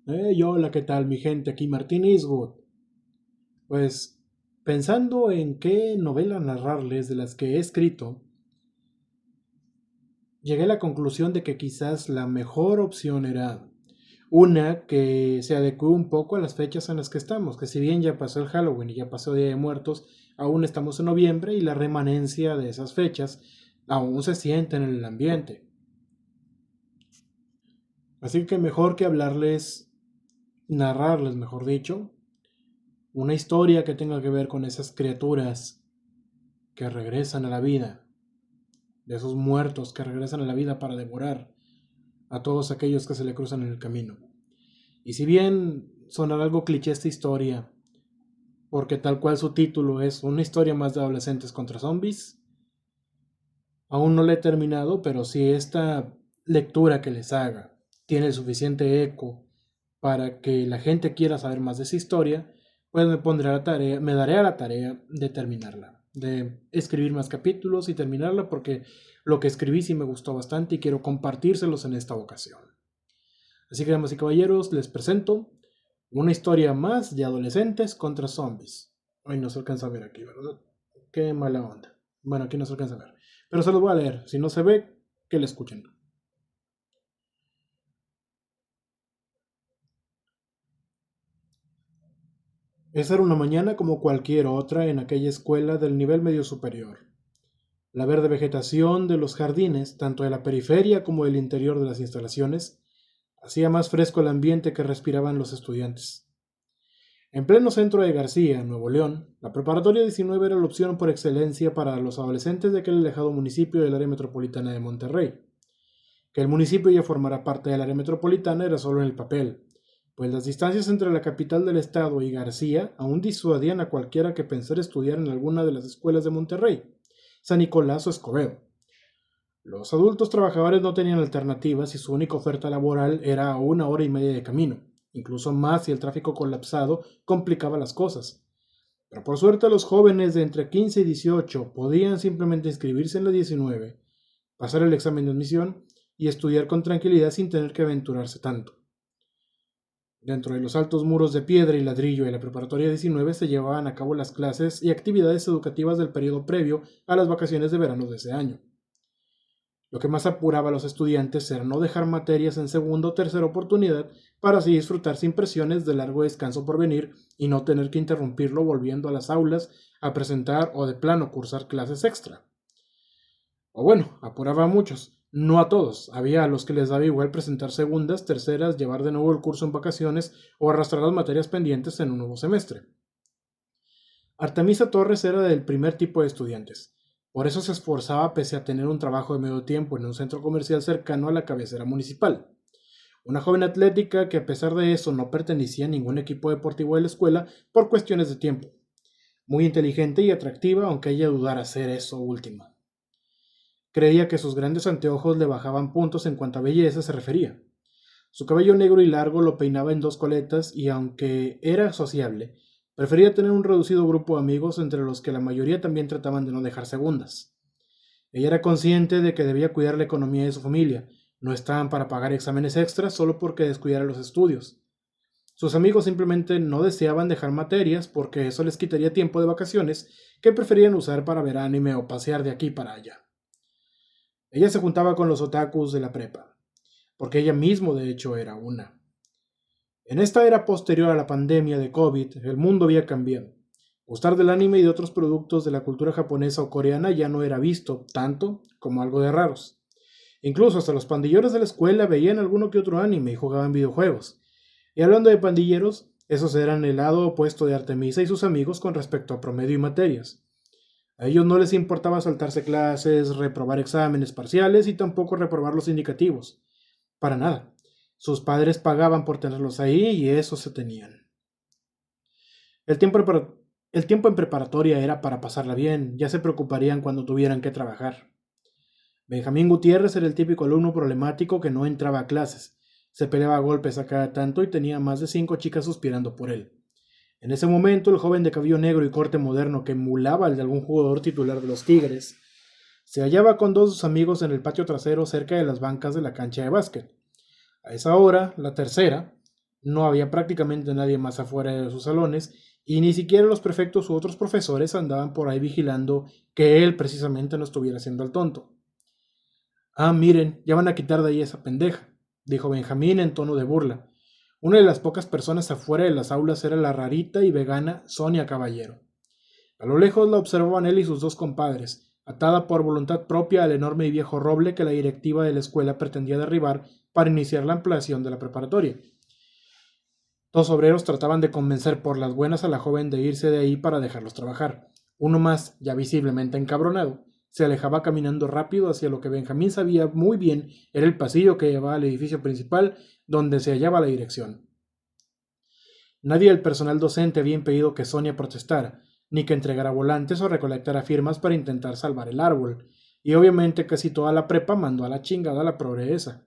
Hola, ¿qué tal, mi gente? Aquí Martín Eastwood. Pues pensando en qué novela narrarles de las que he escrito, llegué a la conclusión de que quizás la mejor opción era una que se adecue un poco a las fechas en las que estamos, que si bien ya pasó el Halloween y ya pasó Día de Muertos, aún estamos en noviembre y la remanencia de esas fechas aún se siente en el ambiente. Así que mejor que hablarles, narrarles, mejor dicho, una historia que tenga que ver con esas criaturas que regresan a la vida, de esos muertos que regresan a la vida para devorar a todos aquellos que se le cruzan en el camino. Y si bien sonará algo cliché esta historia, porque tal cual su título es una historia más de adolescentes contra zombies, aún no la he terminado, pero si esta lectura que les haga tiene el suficiente eco para que la gente quiera saber más de esa historia, pues me pondré a la tarea, me daré a la tarea de terminarla, de escribir más capítulos y terminarla porque lo que escribí sí me gustó bastante y quiero compartírselos en esta ocasión. Así que, damas y caballeros, les presento una historia más de adolescentes contra zombies. Hoy no se alcanza a ver aquí, ¿verdad? Qué mala onda. Bueno, aquí no se alcanza a ver. Pero se los voy a leer. Si no se ve, que le escuchen. Esa era una mañana como cualquier otra en aquella escuela del nivel medio superior. La verde vegetación de los jardines, tanto de la periferia como del interior de las instalaciones, hacía más fresco el ambiente que respiraban los estudiantes. En pleno centro de García, Nuevo León, la preparatoria 19 era la opción por excelencia para los adolescentes de aquel alejado municipio del área metropolitana de Monterrey. Que el municipio ya formara parte del área metropolitana era solo en el papel, pues las distancias entre la capital del estado y García aún disuadían a cualquiera que pensara estudiar en alguna de las escuelas de Monterrey, San Nicolás o Escobedo. Los adultos trabajadores no tenían alternativas y su única oferta laboral era a 1 hora y media de camino, incluso más si el tráfico colapsado complicaba las cosas. Pero por suerte los jóvenes de entre 15 y 18 podían simplemente inscribirse en la 19, pasar el examen de admisión y estudiar con tranquilidad sin tener que aventurarse tanto. Dentro de los altos muros de piedra y ladrillo de la preparatoria 19 se llevaban a cabo las clases y actividades educativas del periodo previo a las vacaciones de verano de ese año. Lo que más apuraba a los estudiantes era no dejar materias en segunda o tercera oportunidad para así disfrutar sin presiones de largo descanso por venir y no tener que interrumpirlo volviendo a las aulas a presentar o de plano cursar clases extra. O bueno, apuraba a muchos, no a todos. Había a los que les daba igual presentar segundas, terceras, llevar de nuevo el curso en vacaciones o arrastrar las materias pendientes en un nuevo semestre. Artemisa Torres era del primer tipo de estudiantes. Por eso se esforzaba pese a tener un trabajo de medio tiempo en un centro comercial cercano a la cabecera municipal. Una joven atlética que a pesar de eso no pertenecía a ningún equipo deportivo de la escuela por cuestiones de tiempo. Muy inteligente y atractiva, aunque ella dudara hacer eso última. Creía que sus grandes anteojos le bajaban puntos en cuanto a belleza se refería. Su cabello negro y largo lo peinaba en dos coletas y aunque era sociable, prefería tener un reducido grupo de amigos entre los que la mayoría también trataban de no dejar segundas. Ella era consciente de que debía cuidar la economía de su familia, no estaban para pagar exámenes extras solo porque descuidara los estudios. Sus amigos simplemente no deseaban dejar materias porque eso les quitaría tiempo de vacaciones que preferían usar para ver anime o pasear de aquí para allá. Ella se juntaba con los otakus de la prepa, porque ella mismo de hecho era una. En esta era posterior a la pandemia de COVID, el mundo había cambiado. Gustar del anime y de otros productos de la cultura japonesa o coreana ya no era visto tanto como algo de raros. Incluso hasta los pandilleros de la escuela veían alguno que otro anime y jugaban videojuegos. Y hablando de pandilleros, esos eran el lado opuesto de Artemisa y sus amigos con respecto a promedio y materias. A ellos no les importaba saltarse clases, reprobar exámenes parciales y tampoco reprobar los indicativos. Para nada. Sus padres pagaban por tenerlos ahí y eso se tenían. El tiempo, el tiempo en preparatoria era para pasarla bien, ya se preocuparían cuando tuvieran que trabajar. Benjamín Gutiérrez era el típico alumno problemático que no entraba a clases, se peleaba a golpes a cada tanto y tenía más de 5 chicas suspirando por él. En ese momento, el joven de cabello negro y corte moderno que emulaba al de algún jugador titular de los Tigres, se hallaba con dos de sus amigos en el patio trasero cerca de las bancas de la cancha de básquet. A esa hora, la tercera, No había prácticamente nadie más afuera de sus salones, y ni siquiera los prefectos u otros profesores andaban por ahí vigilando que él precisamente no estuviera haciendo el tonto. Ah, miren, ya van a quitar de ahí esa pendeja, dijo Benjamín en tono de burla. Una de las pocas personas afuera de las aulas era la rarita y vegana Sonia Caballero. A lo lejos la observaban él y sus dos compadres, atada por voluntad propia al enorme y viejo roble que la directiva de la escuela pretendía derribar para iniciar la ampliación de la preparatoria. Dos obreros trataban de convencer por las buenas a la joven de irse de ahí para dejarlos trabajar. Uno más, ya visiblemente encabronado, se alejaba caminando rápido hacia lo que Benjamín sabía muy bien era el pasillo que llevaba al edificio principal donde se hallaba la dirección. Nadie del personal docente había impedido que Sonia protestara, ni que entregara volantes o recolectara firmas para intentar salvar el árbol, y obviamente casi toda la prepa mandó a la chingada a la progresa.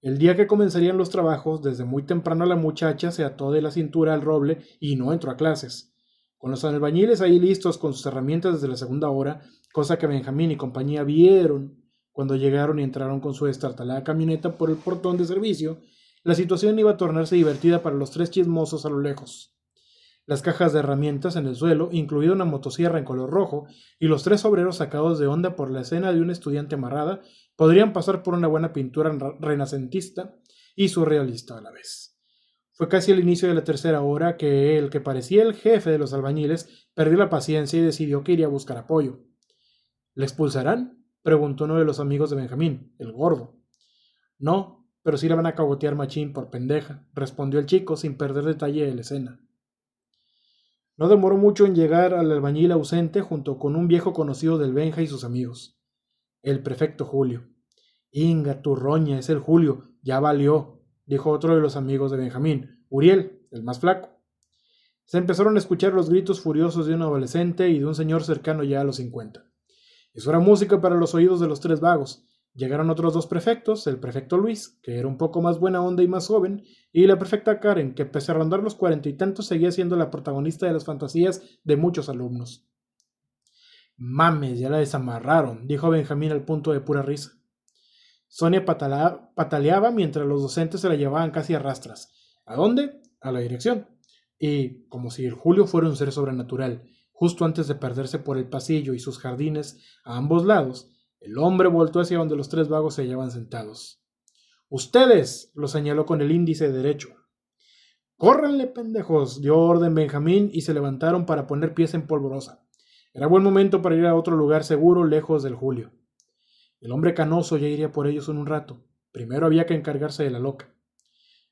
El día que comenzarían los trabajos, desde muy temprano la muchacha se ató de la cintura al roble y no entró a clases. Con los albañiles ahí listos con sus herramientas desde la segunda hora, cosa que Benjamín y compañía vieron cuando llegaron y entraron con su destartalada camioneta por el portón de servicio, la situación iba a tornarse divertida para los tres chismosos a lo lejos. Las cajas de herramientas en el suelo, incluida una motosierra en color rojo, y los tres obreros sacados de onda por la escena de una estudiante amarrada, podrían pasar por una buena pintura renacentista y surrealista a la vez. Fue casi al inicio de la tercera hora que el que parecía el jefe de los albañiles perdió la paciencia y decidió que iría a buscar apoyo. ¿Le expulsarán?, preguntó uno de los amigos de Benjamín, el gordo. No, pero sí la van a cagotear machín por pendeja, respondió el chico sin perder detalle de la escena. No demoró mucho en llegar al albañil ausente junto con un viejo conocido del Benja y sus amigos, el prefecto Julio. Inga, tu roña, es el Julio, ya valió, dijo otro de los amigos de Benjamín, Uriel, el más flaco. Se empezaron a escuchar los gritos furiosos de un adolescente y de un señor cercano ya a los 50. Eso era música para los oídos de los tres vagos. Llegaron otros dos prefectos, el prefecto Luis, que era un poco más buena onda y más joven, y la prefecta Karen, que pese a rondar los 40 y tantos seguía siendo la protagonista de las fantasías de muchos alumnos. Mames, ya la desamarraron, dijo Benjamín al punto de pura risa. Sonia pataleaba mientras los docentes se la llevaban casi a rastras. ¿A dónde? A la dirección. Y, como si el Julio fuera un ser sobrenatural, justo antes de perderse por el pasillo y sus jardines a ambos lados, el hombre voltó hacia donde los tres vagos se hallaban sentados. ¡Ustedes!, lo señaló con el índice derecho. ¡Córranle, pendejos!, dio orden Benjamín y se levantaron para poner pies en polvorosa. Era buen momento para ir a otro lugar seguro, lejos del Julio. El hombre canoso ya iría por ellos en un rato. Primero había que encargarse de la loca.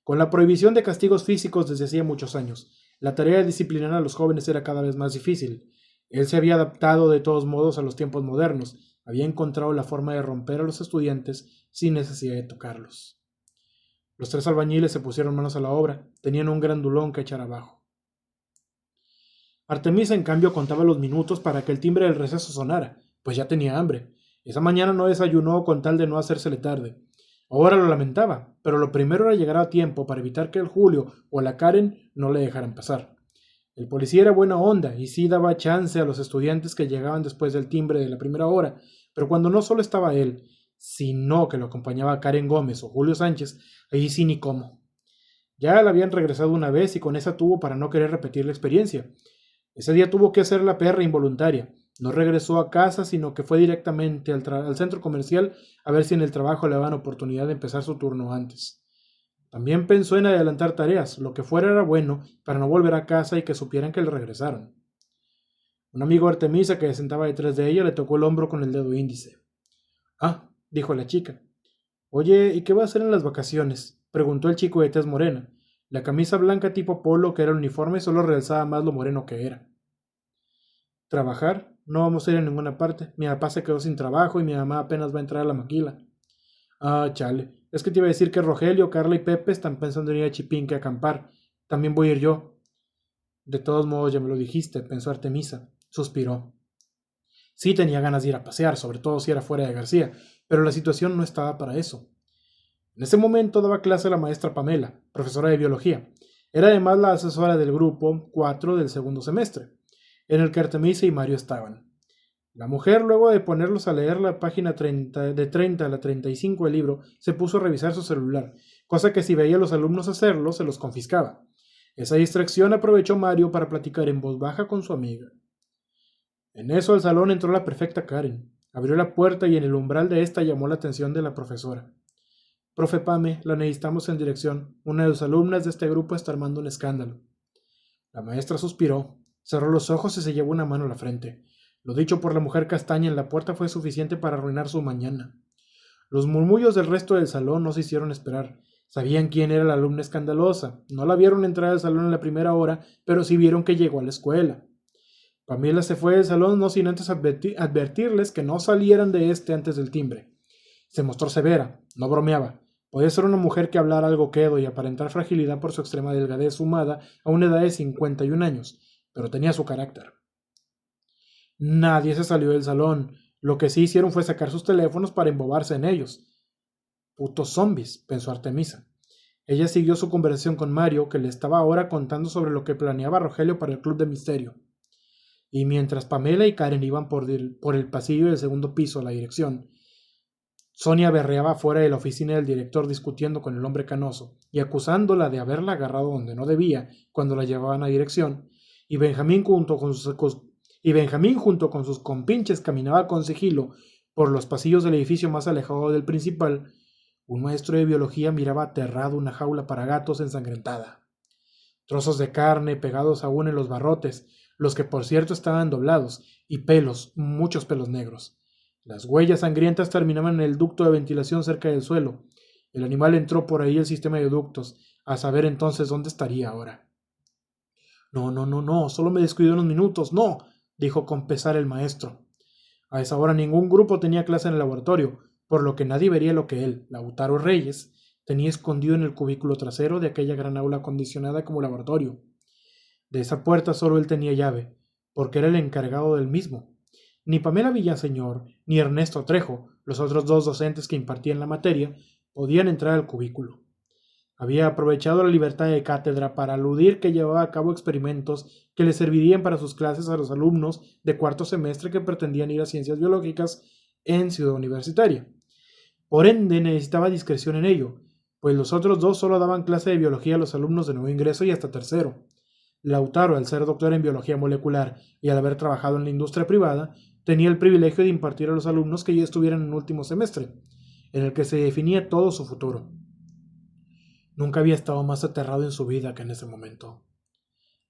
Con la prohibición de castigos físicos desde hacía muchos años, la tarea de disciplinar a los jóvenes era cada vez más difícil. Él se había adaptado de todos modos a los tiempos modernos, había encontrado la forma de romper a los estudiantes sin necesidad de tocarlos. Los tres albañiles se pusieron manos a la obra, tenían un grandulón que echar abajo. Artemisa, en cambio, contaba los minutos para que el timbre del receso sonara, pues ya tenía hambre. Esa mañana no desayunó con tal de no hacérsele tarde. Ahora lo lamentaba, pero lo primero era llegar a tiempo para evitar que el Julio o la Karen no le dejaran pasar. El policía era buena onda y sí daba chance a los estudiantes que llegaban después del timbre de la primera hora, pero cuando no solo estaba él, sino que lo acompañaba Karen Gómez o Julio Sánchez, ahí sí ni cómo. Ya la habían regresado una vez y con esa tuvo para no querer repetir la experiencia. Ese día tuvo que hacer la perra involuntaria. No regresó a casa, sino que fue directamente al centro comercial a ver si en el trabajo le daban oportunidad de empezar su turno antes. También pensó en adelantar tareas, lo que fuera era bueno, para no volver a casa y que supieran que le regresaron. Un amigo de Artemisa que se sentaba detrás de ella le tocó el hombro con el dedo índice. Ah, dijo la chica. Oye, ¿y qué va a hacer en las vacaciones?, preguntó el chico de tez morena. La camisa blanca tipo polo, que era el uniforme, solo realzaba más lo moreno que era. ¿Trabajar? No vamos a ir a ninguna parte. Mi papá se quedó sin trabajo y mi mamá apenas va a entrar a la maquila. Ah, chale. Es que te iba a decir que Rogelio, Carla y Pepe están pensando en ir a Chipinque a acampar. También voy a ir yo. De todos modos, ya me lo dijiste, pensó Artemisa. Suspiró. Sí tenía ganas de ir a pasear, sobre todo si era fuera de García, pero la situación no estaba para eso. En ese momento daba clase la maestra Pamela, profesora de biología. Era además la asesora del grupo 4 del segundo semestre, en el que Artemisa y Mario estaban. La mujer, luego de ponerlos a leer la página de 30 a la 35 del libro, se puso a revisar su celular, cosa que si veía a los alumnos hacerlo, se los confiscaba. Esa distracción aprovechó Mario para platicar en voz baja con su amiga. En eso al salón entró la perfecta Karen. Abrió la puerta y en el umbral de esta llamó la atención de la profesora. Profe Pame, la necesitamos en dirección. Una de las alumnas de este grupo está armando un escándalo. La maestra suspiró, cerró los ojos y se llevó una mano a la frente. Lo dicho por la mujer castaña en la puerta fue suficiente para arruinar su mañana. Los murmullos del resto del salón no se hicieron esperar. Sabían quién era la alumna escandalosa. No la vieron entrar al salón en la primera hora, pero sí vieron que llegó a la escuela. Pamela se fue del salón no sin antes advertirles que no salieran de este antes del timbre. Se mostró severa, no bromeaba. Podía ser una mujer que hablara algo quedo y aparentar fragilidad por su extrema delgadez sumada a una edad de 51 años, pero tenía su carácter. Nadie se salió del salón. Lo que sí hicieron fue sacar sus teléfonos para embobarse en ellos. Putos zombies, pensó Artemisa. Ella siguió su conversación con Mario, que le estaba ahora contando sobre lo que planeaba Rogelio para el Club de Misterio. Y mientras Pamela y Karen iban por el pasillo del segundo piso a la dirección, Sonia berreaba fuera de la oficina del director discutiendo con el hombre canoso y acusándola de haberla agarrado donde no debía cuando la llevaban a dirección, y Benjamín junto con sus compinches caminaba con sigilo por los pasillos del edificio más alejado del principal. Un maestro de biología miraba aterrado una jaula para gatos ensangrentada. Trozos de carne pegados aún en los barrotes, los que por cierto estaban doblados, y pelos, muchos pelos negros. Las huellas sangrientas terminaban en el ducto de ventilación cerca del suelo. El animal entró por ahí el sistema de ductos, a saber entonces dónde estaría ahora. No, solo me descuidé unos minutos, no, dijo con pesar el maestro. A esa hora ningún grupo tenía clase en el laboratorio, por lo que nadie vería lo que él, Lautaro Reyes, tenía escondido en el cubículo trasero de aquella gran aula acondicionada como laboratorio. De esa puerta solo él tenía llave, porque era el encargado del mismo. Ni Pamela Villaseñor, ni Ernesto Trejo, los otros dos docentes que impartían la materia, podían entrar al cubículo. Había aprovechado la libertad de cátedra para aludir que llevaba a cabo experimentos que le servirían para sus clases a los alumnos de cuarto semestre que pretendían ir a ciencias biológicas en Ciudad Universitaria. Por ende, necesitaba discreción en ello, pues los otros dos solo daban clase de biología a los alumnos de nuevo ingreso y hasta tercero. Lautaro, al ser doctor en biología molecular y al haber trabajado en la industria privada, tenía el privilegio de impartir a los alumnos que ya estuvieran en último semestre, en el que se definía todo su futuro. Nunca había estado más aterrado en su vida que en ese momento.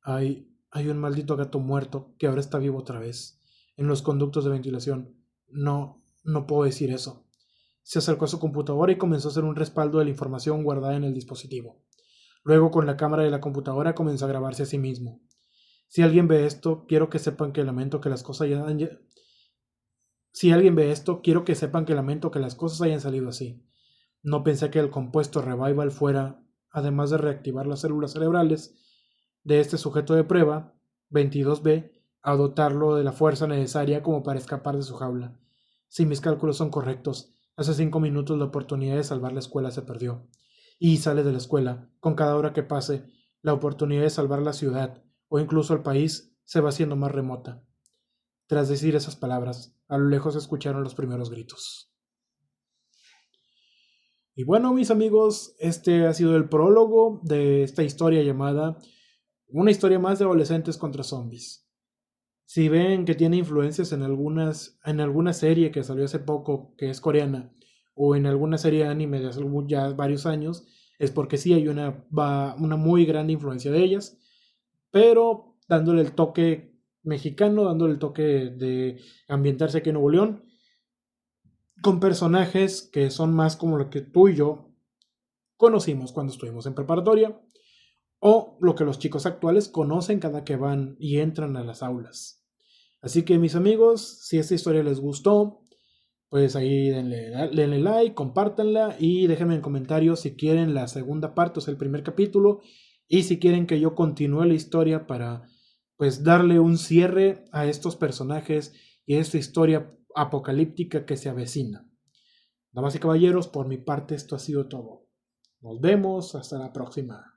Hay un maldito gato muerto que ahora está vivo otra vez, en los conductos de ventilación. No puedo decir eso. Se acercó a su computadora y comenzó a hacer un respaldo de la información guardada en el dispositivo. Luego, con la cámara de la computadora, comenzó a grabarse a sí mismo. Si alguien ve esto, quiero que sepan que lamento que las cosas hayan salido así. No pensé que el compuesto Revival fuera, además de reactivar las células cerebrales de este sujeto de prueba, 22B, a dotarlo de la fuerza necesaria como para escapar de su jaula. Si mis cálculos son correctos, hace 5 minutos la oportunidad de salvar la escuela se perdió. Y sale de la escuela, con cada hora que pase, la oportunidad de salvar la ciudad, o incluso el país, se va haciendo más remota. Tras decir esas palabras, a lo lejos se escucharon los primeros gritos. Y bueno, mis amigos, este ha sido el prólogo de esta historia llamada Una historia más de adolescentes contra zombies. Si ven que tiene influencias en alguna serie que salió hace poco, que es coreana, o en alguna serie de anime de hace ya varios años, es porque sí hay una muy grande influencia de ellas, pero dándole el toque mexicano, dándole el toque de ambientarse aquí en Nuevo León, con personajes que son más como lo que tú y yo conocimos cuando estuvimos en preparatoria, o lo que los chicos actuales conocen cada que van y entran a las aulas. Así que mis amigos, si esta historia les gustó, pues ahí denle like, compártanla y déjenme en comentarios si quieren la segunda parte, o sea, el primer capítulo, y si quieren que yo continúe la historia para pues darle un cierre a estos personajes y a esta historia apocalíptica que se avecina. Damas y caballeros, por mi parte esto ha sido todo. Nos vemos, hasta la próxima.